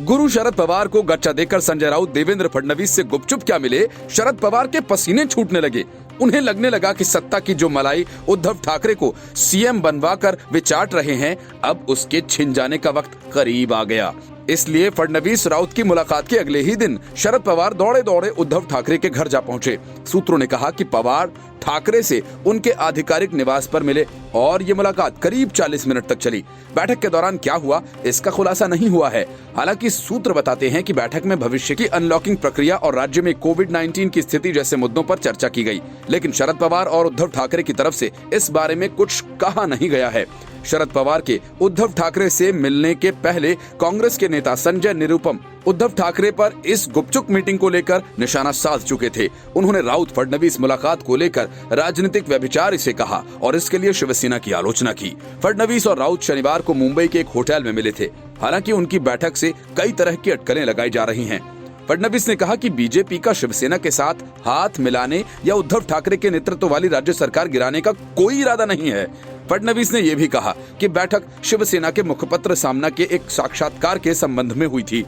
गुरु शरद पवार को गच्चा देकर संजय राउत देवेंद्र फडणवीस से गुपचुप क्या मिले, शरद पवार के पसीने छूटने लगे। उन्हें लगने लगा कि सत्ता की जो मलाई उद्धव ठाकरे को सीएम बनवाकर वे चाट रहे हैं, अब उसके छिन जाने का वक्त करीब आ गया। इसलिए फडणवीस राउत की मुलाकात के अगले ही दिन शरद पवार दौड़े दौड़े उद्धव ठाकरे के घर जा पहुंचे। सूत्रों ने कहा कि पवार ठाकरे से उनके आधिकारिक निवास पर मिले और ये मुलाकात करीब 40 मिनट तक चली। बैठक के दौरान क्या हुआ, इसका खुलासा नहीं हुआ है। हालांकि सूत्र बताते हैं कि बैठक में भविष्य की अनलॉकिंग प्रक्रिया और राज्य में कोविड-19 की स्थिति जैसे मुद्दों पर चर्चा की गई, लेकिन शरद पवार और उद्धव ठाकरे की तरफ से इस बारे में कुछ कहा नहीं गया है। शरद पवार के उद्धव ठाकरे से मिलने के पहले कांग्रेस के नेता संजय निरुपम उद्धव ठाकरे पर इस गुपचुप मीटिंग को लेकर निशाना साध चुके थे। उन्होंने राउत फडणवीस मुलाकात को लेकर राजनीतिक व्यभिचार इसे कहा और इसके लिए शिवसेना की आलोचना की। फडणवीस और राउत शनिवार को मुंबई के एक होटल में मिले थे। हालांकि उनकी बैठक से कई तरह की अटकलें लगाई जा रही हैं। फडणवीस ने कहा कि बीजेपी का शिवसेना के साथ हाथ मिलाने या उद्धव ठाकरे के नेतृत्व वाली राज्य सरकार गिराने का कोई इरादा नहीं है। फडणवीस ने यह भी कहा कि बैठक शिवसेना के मुखपत्र सामना के एक साक्षात्कार के संबंध में हुई थी।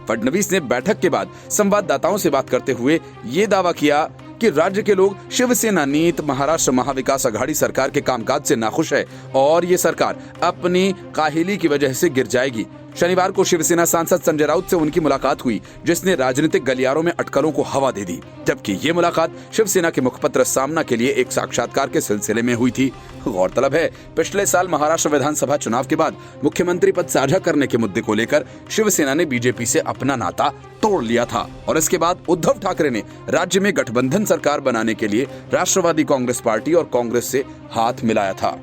फडणवीस ने बैठक के बाद संवाददाताओं से बात करते हुए ये दावा किया कि राज्य के लोग शिवसेना नीत महाराष्ट्र महाविकास आघाड़ी सरकार के कामकाज से नाखुश है और ये सरकार अपनी काहिली की वजह से गिर जाएगी। शनिवार को शिवसेना सांसद संजय राउत से उनकी मुलाकात हुई, जिसने राजनीतिक गलियारों में अटकलों को हवा दे दी, जबकि ये मुलाकात शिवसेना के मुखपत्र सामना के लिए एक साक्षात्कार के सिलसिले में हुई थी। गौरतलब है, पिछले साल महाराष्ट्र विधानसभा चुनाव के बाद मुख्यमंत्री पद साझा करने के मुद्दे को लेकर शिवसेना ने बीजेपी से अपना नाता तोड़ लिया था और इसके बाद उद्धव ठाकरे ने राज्य में गठबंधन सरकार बनाने के लिए राष्ट्रवादी कांग्रेस पार्टी और कांग्रेस से हाथ मिलाया था।